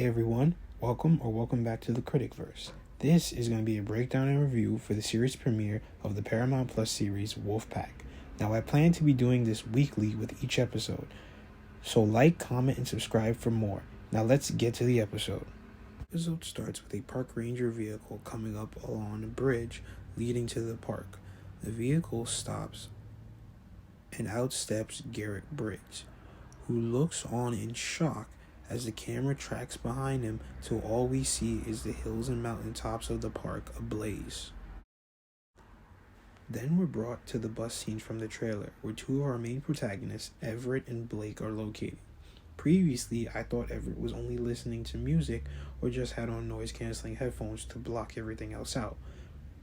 Hey everyone, welcome back to the Critic-Verse. This is going to be a breakdown and review for the series premiere of the Paramount Plus series Wolfpack. Now I plan to be doing this weekly with each episode, so like, comment, and subscribe for more. Now let's get to the episode. The episode starts with a park ranger vehicle coming up along a bridge leading to the park. The vehicle stops and out steps Garrett Briggs, who looks on in shock as the camera tracks behind him till all we see is the hills and mountaintops of the park ablaze. Then we're brought to the bus scenes from the trailer, where two of our main protagonists, Everett and Blake, are located. Previously, I thought Everett was only listening to music or just had on noise-canceling headphones to block everything else out.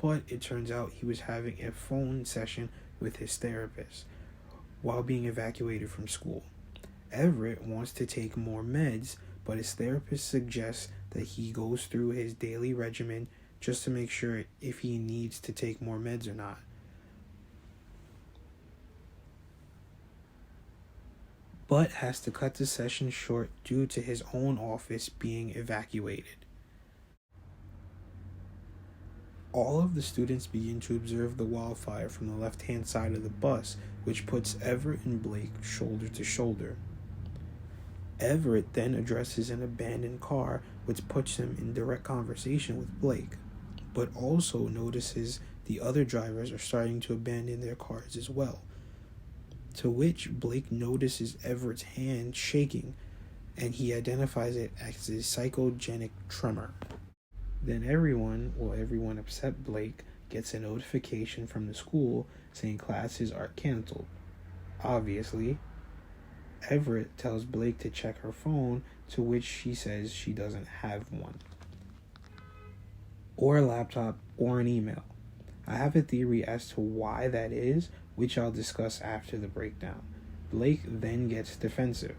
But it turns out he was having a phone session with his therapist while being evacuated from school. Everett wants to take more meds, but his therapist suggests that he goes through his daily regimen just to make sure if he needs to take more meds or not. But has to cut the session short due to his own office being evacuated. All of the students begin to observe the wildfire from the left-hand side of the bus, which puts Everett and Blake shoulder to shoulder. Everett then addresses an abandoned car, which puts him in direct conversation with Blake, but also notices the other drivers are starting to abandon their cars as well, to which Blake notices Everett's hand shaking, and he identifies it as a psychogenic tremor. Then everyone except Blake gets a notification from the school saying classes are canceled. Obviously, Everett tells Blake to check her phone, to which she says she doesn't have one, or a laptop, or an email. I have a theory as to why that is, which I'll discuss after the breakdown. Blake then gets defensive.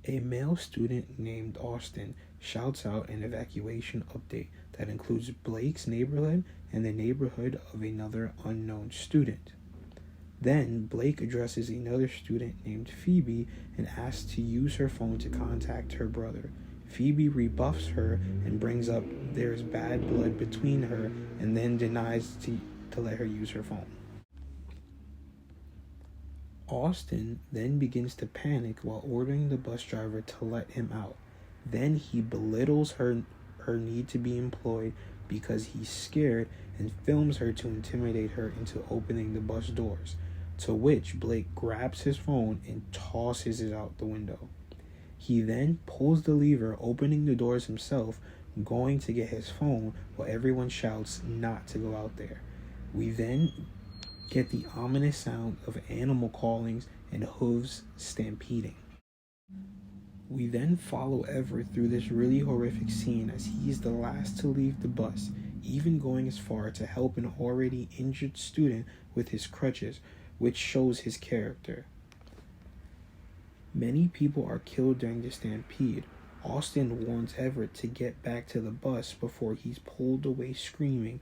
A male student named Austin shouts out an evacuation update that includes Blake's neighborhood and the neighborhood of another unknown student. Then Blake addresses another student named Phoebe and asks to use her phone to contact her brother. Phoebe rebuffs her and brings up there's bad blood between her, and then denies to let her use her phone. Austin then begins to panic while ordering the bus driver to let him out. Then he belittles her need to be employed because he's scared and films her to intimidate her into opening the bus doors, to which Blake grabs his phone and tosses it out the window. He then pulls the lever, opening the doors himself, going to get his phone while everyone shouts not to go out there. We then get the ominous sound of animal callings and hooves stampeding. We then follow Everett through this really horrific scene as he's the last to leave the bus, even going as far to help an already injured student with his crutches, which shows his character. Many people are killed during the stampede. Austin warns Everett to get back to the bus before he's pulled away screaming.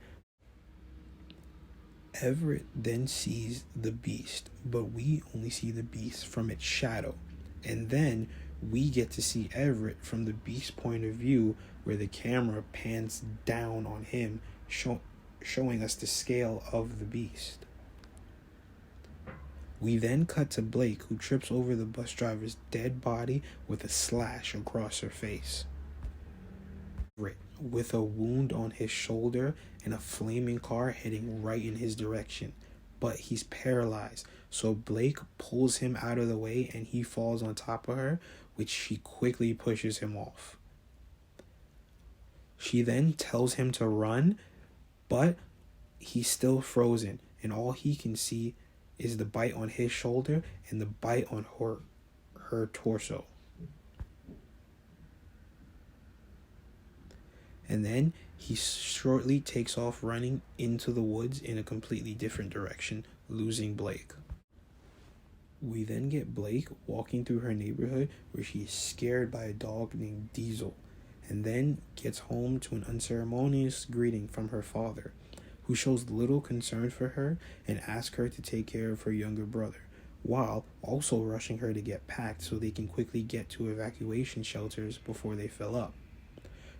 Everett then sees the beast, but we only see the beast from its shadow. And then we get to see Everett from the beast's point of view, where the camera pans down on him, showing us the scale of the beast. We then cut to Blake, who trips over the bus driver's dead body with a slash across her face, with a wound on his shoulder and a flaming car heading right in his direction. But he's paralyzed, so Blake pulls him out of the way and he falls on top of her, which she quickly pushes him off. She then tells him to run, but he's still frozen, and all he can see is the bite on his shoulder and the bite on her torso. And then he shortly takes off running into the woods in a completely different direction, losing Blake. We then get Blake walking through her neighborhood where she is scared by a dog named Diesel, and then gets home to an unceremonious greeting from her father, who shows little concern for her and asks her to take care of her younger brother, while also rushing her to get packed so they can quickly get to evacuation shelters before they fill up.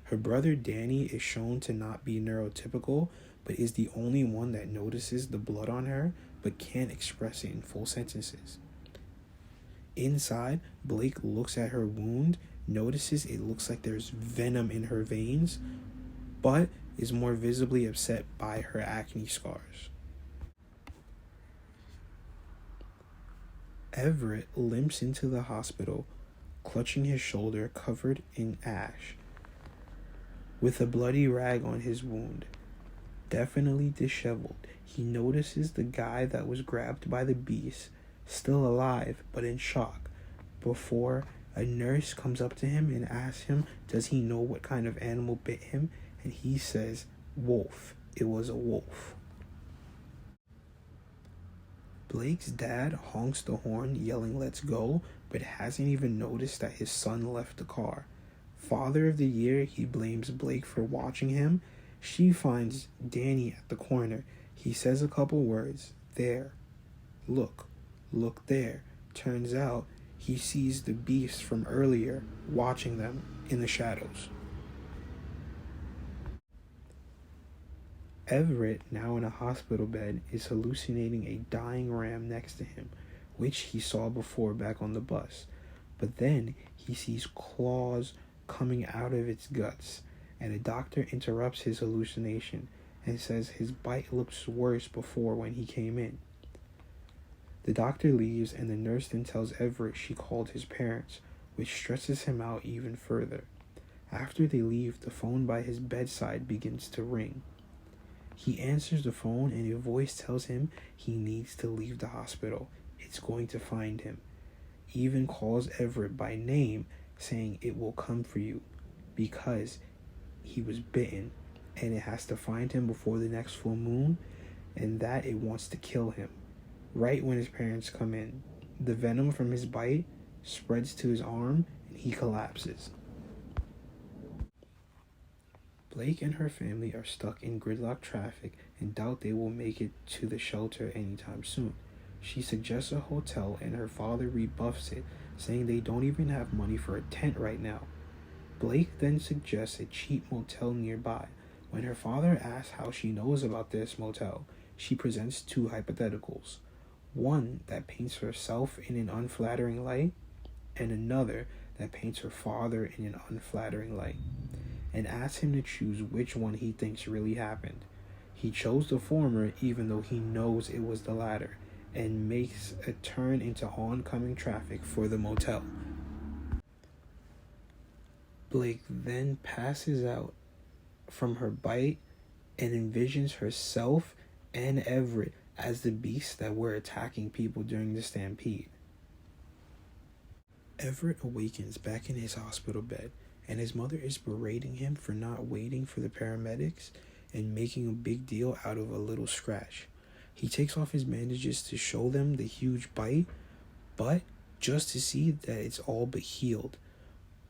Her brother Danny is shown to not be neurotypical, but is the only one that notices the blood on her but can't express it in full sentences. Inside, Blake looks at her wound, notices it looks like there's venom in her veins, but is more visibly upset by her acne scars. Everett limps into the hospital, clutching his shoulder covered in ash, with a bloody rag on his wound. Definitely disheveled, he notices the guy that was grabbed by the beast, still alive but in shock, before a nurse comes up to him and asks him does he know what kind of animal bit him, and he says, wolf. It was a wolf. Blake's dad honks the horn, yelling let's go, but hasn't even noticed that his son left the car. Father of the year, he blames Blake for watching him. She finds Danny at the corner. He says a couple words. There. Look there. Turns out he sees the beast from earlier watching them in the shadows. Everett, now in a hospital bed, is hallucinating a dying ram next to him, which he saw before back on the bus. But then he sees claws coming out of its guts, and a doctor interrupts his hallucination and says his bite looks worse before when he came in. The doctor leaves, and the nurse then tells Everett she called his parents, which stresses him out even further. After they leave, the phone by his bedside begins to ring. He answers the phone, and a voice tells him he needs to leave the hospital. It's going to find him. Even calls Everett by name, saying it will come for you because he was bitten, and it has to find him before the next full moon, and that it wants to kill him. Right when his parents come in, the venom from his bite spreads to his arm, and he collapses. Blake and her family are stuck in gridlock traffic and doubt they will make it to the shelter anytime soon. She suggests a hotel, and her father rebuffs it, saying they don't even have money for a tent right now. Blake then suggests a cheap motel nearby. When her father asks how she knows about this motel, she presents two hypotheticals. One that paints herself in an unflattering light, and another that paints her father in an unflattering light, and asks him to choose which one he thinks really happened. He chose the former even though he knows it was the latter, and makes a turn into oncoming traffic for the motel. Blake then passes out from her bite and envisions herself and Everett as the beasts that were attacking people during the stampede. Everett awakens back in his hospital bed, and his mother is berating him for not waiting for the paramedics and making a big deal out of a little scratch. He takes off his bandages to show them the huge bite, but just to see that it's all but healed,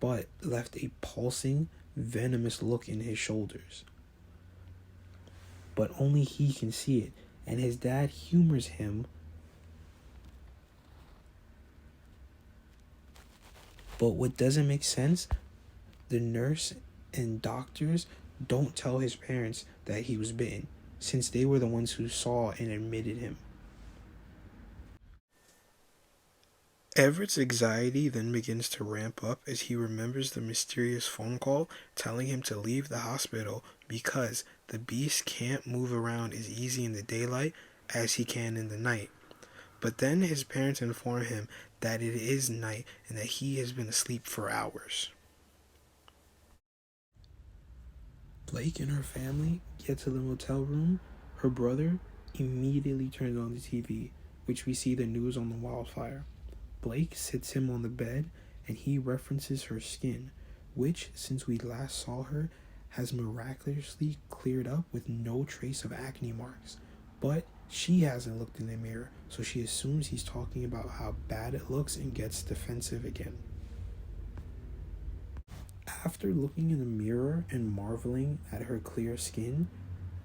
but left a pulsing, venomous look in his shoulders. But only he can see it, and his dad humors him. But what doesn't make sense, the nurse and doctors don't tell his parents that he was bitten, since they were the ones who saw and admitted him. Everett's anxiety then begins to ramp up as he remembers the mysterious phone call telling him to leave the hospital because the beast can't move around as easy in the daylight as he can in the night. But then his parents inform him that it is night and that he has been asleep for hours. Blake and her family get to the motel room. Her brother immediately turns on the TV, which we see the news on the wildfire. Blake sits him on the bed, and he references her skin, which, since we last saw her, has miraculously cleared up with no trace of acne marks. But she hasn't looked in the mirror, so she assumes he's talking about how bad it looks and gets defensive again. After looking in the mirror and marveling at her clear skin,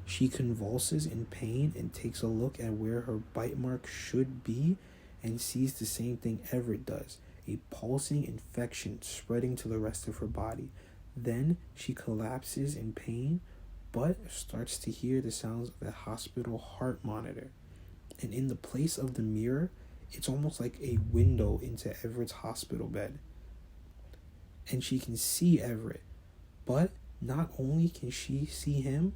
she convulses in pain and takes a look at where her bite mark should be, and sees the same thing Everett does, a pulsing infection spreading to the rest of her body. Then she collapses in pain, but starts to hear the sounds of a hospital heart monitor. And in the place of the mirror, it's almost like a window into Everett's hospital bed. And she can see Everett, but not only can she see him,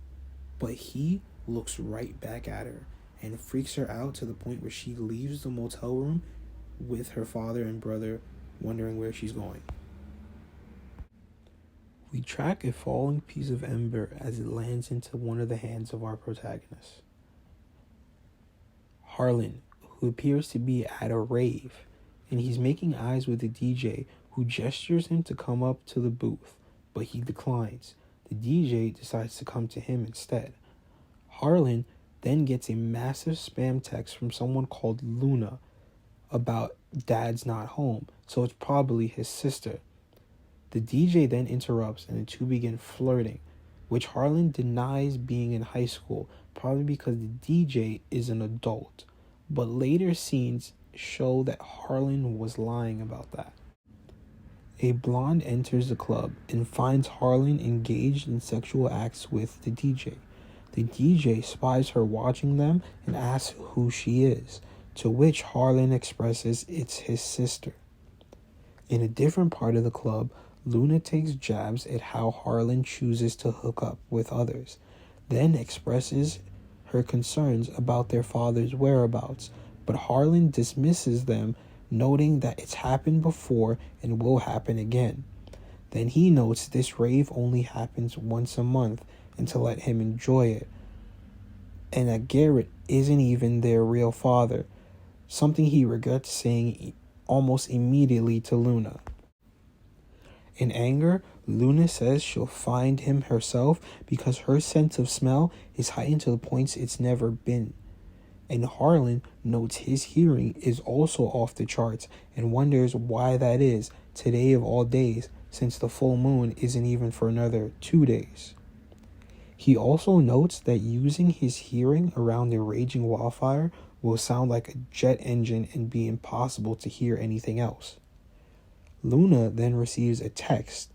but he looks right back at her and freaks her out to the point where she leaves the motel room with her father and brother, wondering where she's going. We track a falling piece of ember as it lands into one of the hands of our protagonist, Harlan, who appears to be at a rave, and he's making eyes with the DJ, who gestures him to come up to the booth, but he declines. The DJ decides to come to him instead. Harlan then gets a massive spam text from someone called Luna about Dad's not home, so it's probably his sister. The DJ then interrupts and the two begin flirting, which Harlan denies being in high school, probably because the DJ is an adult. But later scenes show that Harlan was lying about that. A blonde enters the club and finds Harlan engaged in sexual acts with the DJ. The DJ spies her watching them and asks who she is, to which Harlan expresses it's his sister. In a different part of the club, Luna takes jabs at how Harlan chooses to hook up with others, then expresses her concerns about their father's whereabouts, but Harlan dismisses them, noting that it's happened before and will happen again. Then he notes this rave only happens once a month and to let him enjoy it, and that Garrett isn't even their real father, something he regrets saying almost immediately to Luna. In anger, Luna says she'll find him herself because her sense of smell is heightened to the points it's never been. And Harlan notes his hearing is also off the charts and wonders why that is today of all days, since the full moon isn't even for another 2 days. He also notes that using his hearing around a raging wildfire will sound like a jet engine and be impossible to hear anything else. Luna then receives a text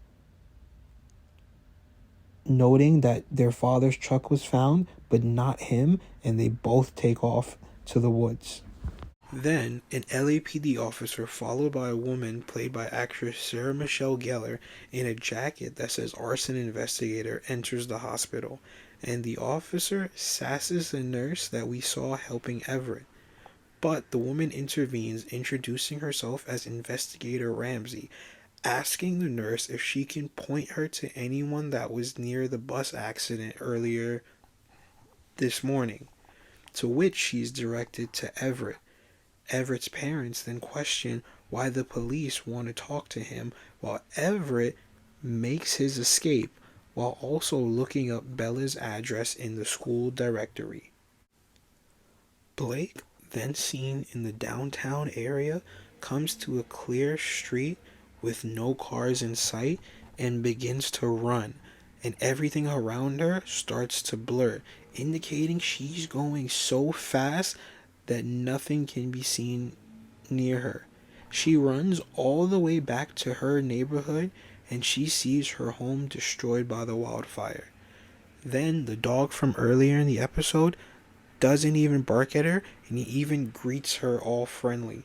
noting that their father's truck was found, but not him, and they both take off to the woods. Then, an LAPD officer followed by a woman played by actress Sarah Michelle Gellar in a jacket that says arson investigator enters the hospital, and the officer sasses the nurse that we saw helping Everett. But the woman intervenes, introducing herself as Investigator Ramsey, asking the nurse if she can point her to anyone that was near the bus accident earlier this morning, to which she's directed to Everett. Everett's parents then question why the police want to talk to him, while Everett makes his escape while also looking up Bella's address in the school directory. Blake, then seen in the downtown area, comes to a clear street with no cars in sight and begins to run, and everything around her starts to blur, indicating she's going so fast that nothing can be seen near her. She runs all the way back to her neighborhood and she sees her home destroyed by the wildfire. Then the dog from earlier in the episode doesn't even bark at her, and he even greets her all friendly.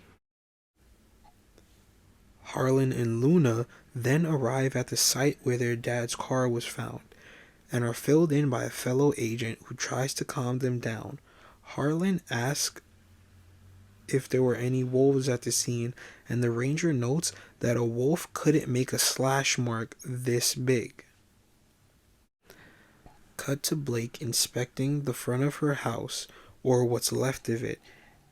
Harlan and Luna then arrive at the site where their dad's car was found, and are filled in by a fellow agent who tries to calm them down. Harlan asks if there were any wolves at the scene, and the ranger notes that a wolf couldn't make a slash mark this big. Cut to Blake inspecting the front of her house, or what's left of it,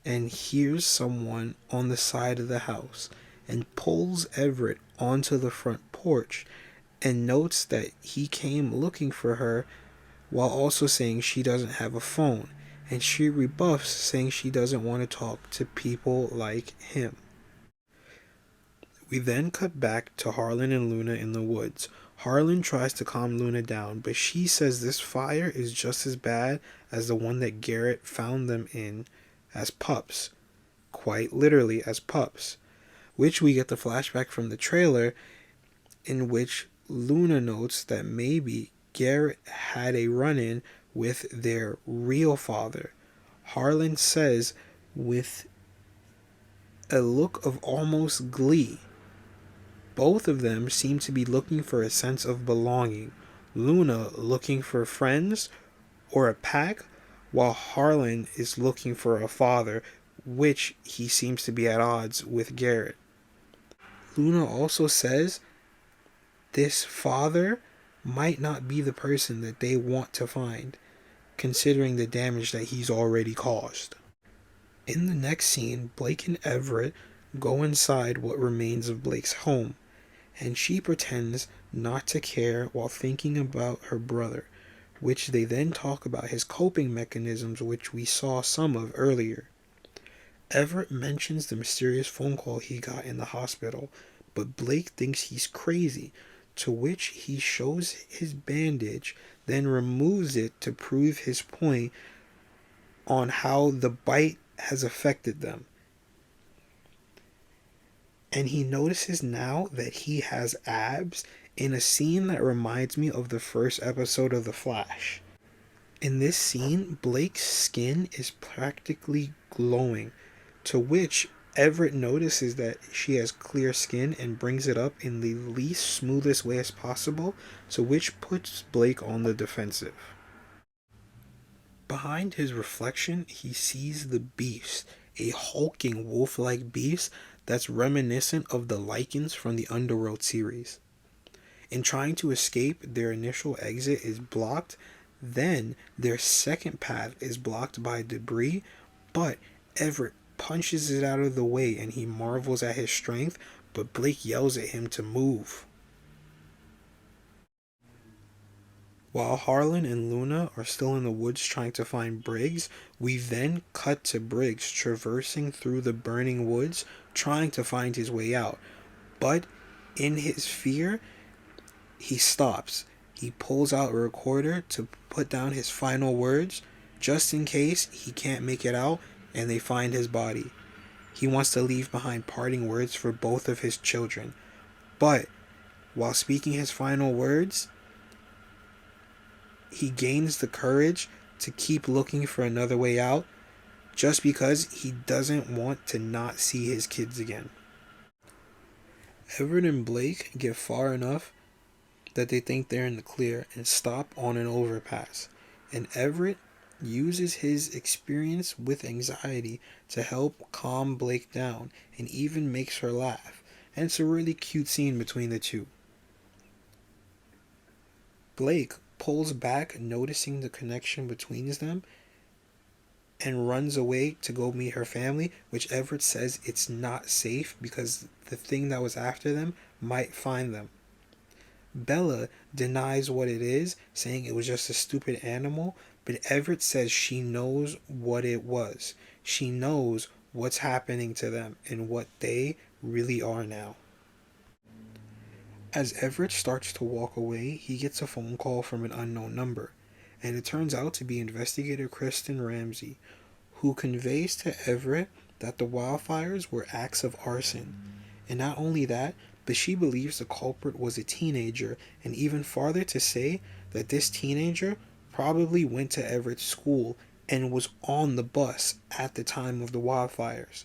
and hears someone on the side of the house, and pulls Everett onto the front porch, and notes that he came looking for her, while also saying she doesn't have a phone, and she rebuffs, saying she doesn't want to talk to people like him. We then cut back to Harlan and Luna in the woods. Harlan tries to calm Luna down, but she says this fire is just as bad as the one that Garrett found them in as pups. quite literally as pups, which we get the flashback from the trailer in which Luna notes that maybe Garrett had a run-in with their real father. Harlan says with a look of almost glee. Both of them seem to be looking for a sense of belonging. Luna looking for friends or a pack, while Harlan is looking for a father, which he seems to be at odds with Garrett. Luna also says this father might not be the person that they want to find, considering the damage that he's already caused. In the next scene, Blake and Everett go inside what remains of Blake's home, and she pretends not to care while thinking about her brother, which they then talk about his coping mechanisms, which we saw some of earlier. Everett mentions the mysterious phone call he got in the hospital, but Blake thinks he's crazy, to which he shows his bandage, then removes it to prove his point on how the bite has affected them. And he notices now that he has abs in a scene that reminds me of the first episode of The Flash. In this scene, Blake's skin is practically glowing, to which Everett notices that she has clear skin and brings it up in the least smoothest way as possible, to which puts Blake on the defensive. Behind his reflection, he sees the beast, a hulking wolf-like beast that's reminiscent of the Lycans from the Underworld series. In trying to escape, their initial exit is blocked, then their second path is blocked by debris, but Everett punches it out of the way and he marvels at his strength, but Blake yells at him to move. While Harlan and Luna are still in the woods trying to find Briggs, we then cut to Briggs traversing through the burning woods, trying to find his way out. But in his fear, he stops. He pulls out a recorder to put down his final words, just in case he can't make it out and they find his body. He wants to leave behind parting words for both of his children. But while speaking his final words, he gains the courage to keep looking for another way out, just because he doesn't want to not see his kids again. Everett and Blake get far enough that they think they're in the clear and stop on an overpass, and Everett uses his experience with anxiety to help calm Blake down and even makes her laugh, and it's a really cute scene between the two. Blake pulls back, noticing the connection between them, and runs away to go meet her family, which Everett says it's not safe because the thing that was after them might find them. Bella denies what it is, saying it was just a stupid animal, but Everett says she knows what it was. She knows what's happening to them and what they really are now. As Everett starts to walk away, he gets a phone call from an unknown number, and it turns out to be investigator Kristen Ramsey, who conveys to Everett that the wildfires were acts of arson. And not only that, but she believes the culprit was a teenager, and even farther to say that this teenager probably went to Everett's school and was on the bus at the time of the wildfires.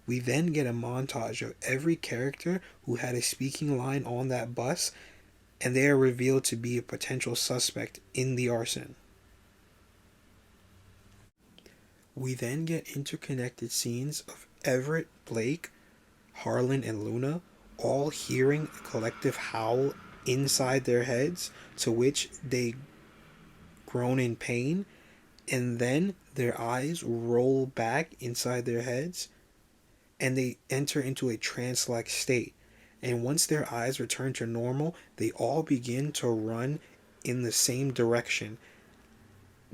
We then get a montage of every character who had a speaking line on that bus, and they are revealed to be a potential suspect in the arson. We then get interconnected scenes of Everett, Blake, Harlan, and Luna all hearing a collective howl inside their heads, to which they groan in pain, and then their eyes roll back inside their heads and they enter into a trance-like state. And once their eyes return to normal, they all begin to run in the same direction,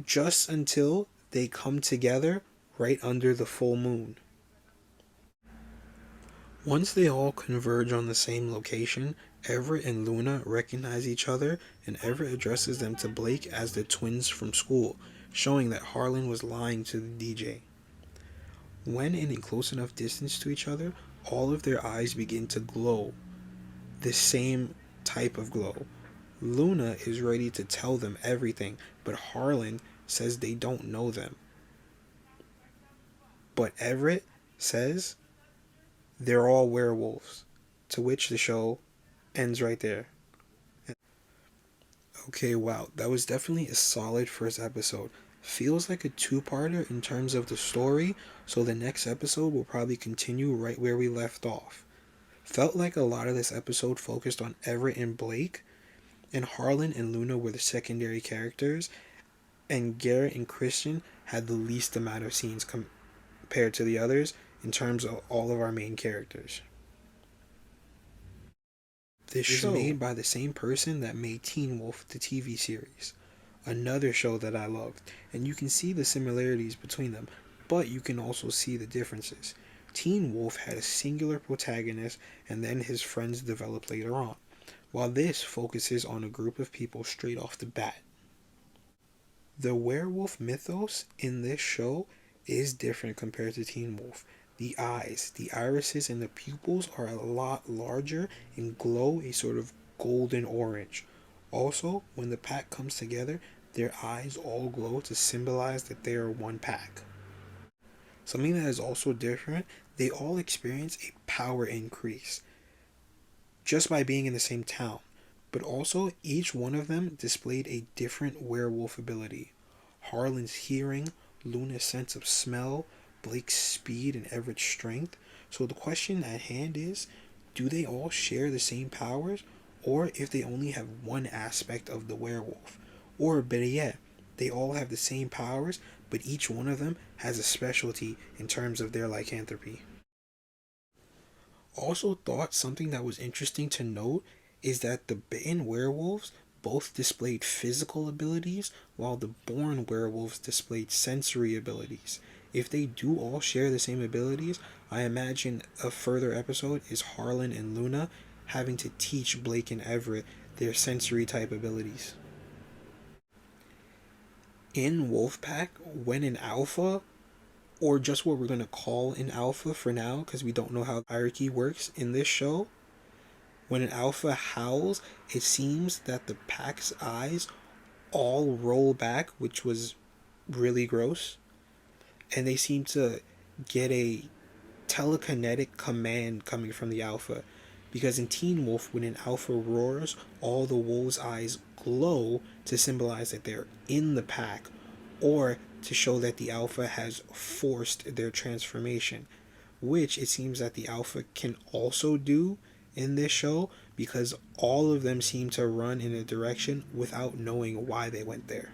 just until they come together right under the full moon. Once they all converge on the same location, Everett and Luna recognize each other, and Everett addresses them to Blake as the twins from school, showing that Harlan was lying to the DJ. When in a close enough distance to each other, all of their eyes begin to glow, the same type of glow. Luna is ready to tell them everything, but Harlan says they don't know them. But Everett says they're all werewolves, to which the show ends right there. Okay, wow, that was definitely a solid first episode. Feels like a two-parter in terms of the story, so the next episode will probably continue right where we left off. Felt like a lot of this episode focused on Everett and Blake, and Harlan and Luna were the secondary characters, and Garrett and Christian had the least amount of scenes compared to the others in terms of all of our main characters. This show is made by the same person that made Teen Wolf, the TV series, another show that I loved, and you can see the similarities between them, but you can also see the differences. Teen Wolf had a singular protagonist, and then his friends developed later on, while this focuses on a group of people straight off the bat. The werewolf mythos in this show is different compared to Teen Wolf. The eyes, the irises, and the pupils are a lot larger and glow a sort of golden orange. Also, when the pack comes together, their eyes all glow to symbolize that they are one pack. Something that is also different, they all experience a power increase just by being in the same town, but also each one of them displayed a different werewolf ability. Harlan's hearing, Luna's sense of smell, Blake's speed, and Everett's strength. So the question at hand is, do they all share the same powers, or if they only have one aspect of the werewolf? Or better yet, they all have the same powers, but each one of them has a specialty in terms of their lycanthropy. Also thought something that was interesting to note is that the bitten werewolves both displayed physical abilities while the born werewolves displayed sensory abilities. If they do all share the same abilities, I imagine a further episode is Harlan and Luna having to teach Blake and Everett their sensory type abilities. In Wolfpack, when an alpha, or just what we're going to call an alpha for now because we don't know how hierarchy works in this show, when an alpha howls, it seems that the pack's eyes all roll back, which was really gross, and they seem to get a telekinetic command coming from the alpha. Because in Teen Wolf, when an alpha roars, all the wolves' eyes glow to symbolize that they're in the pack, or to show that the alpha has forced their transformation, which it seems that the alpha can also do in this show because all of them seem to run in a direction without knowing why they went there.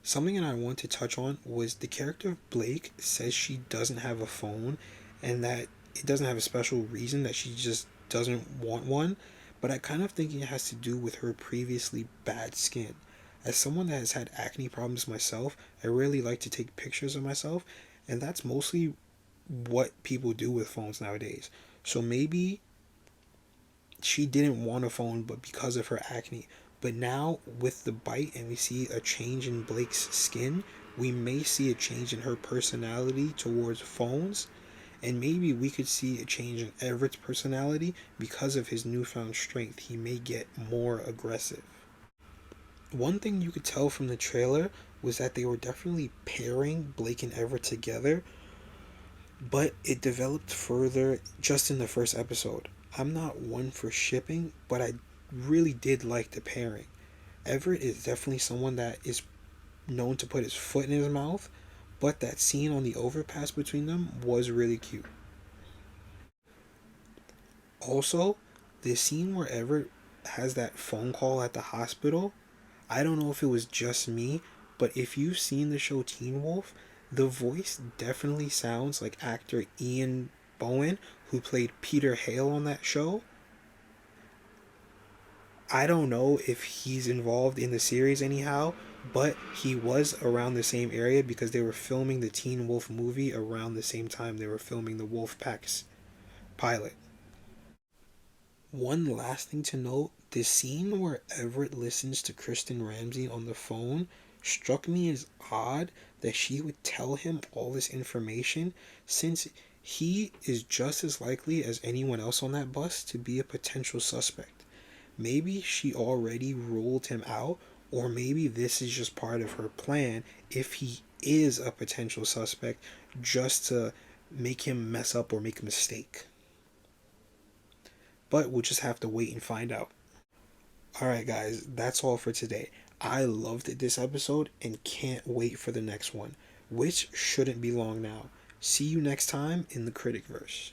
Something that I want to touch on was the character of Blake says she doesn't have a phone and that it doesn't have a special reason, that she just doesn't want one, but I kind of think it has to do with her previously bad skin. As someone that has had acne problems myself, I really like to take pictures of myself, and that's mostly what people do with phones nowadays. So maybe she didn't want a phone, but because of her acne. But now with the bite and we see a change in Blake's skin, we may see a change in her personality towards phones, and maybe we could see a change in Everett's personality because of his newfound strength. He may get more aggressive. One thing you could tell from the trailer was that they were definitely pairing Blake and Everett together, but it developed further just in the first episode. I'm not one for shipping, but I really did like the pairing. Everett is definitely someone that is known to put his foot in his mouth, but that scene on the overpass between them was really cute. Also, the scene where Everett has that phone call at the hospital, I don't know if it was just me, but if you've seen the show Teen Wolf, the voice definitely sounds like actor Ian Bohen, who played Peter Hale on that show. I don't know if he's involved in the series anyhow, but he was around the same area because they were filming the Teen Wolf movie around the same time they were filming the Wolfpack's pilot. One last thing to note, the scene where Everett listens to Kristen Ramsey on the phone struck me as odd that she would tell him all this information, since he is just as likely as anyone else on that bus to be a potential suspect. Maybe she already ruled him out, or maybe this is just part of her plan if he is a potential suspect, just to make him mess up or make a mistake. But we'll just have to wait and find out. Alright, guys, that's all for today. I loved this episode and can't wait for the next one, which shouldn't be long now. See you next time in the Critic-Verse.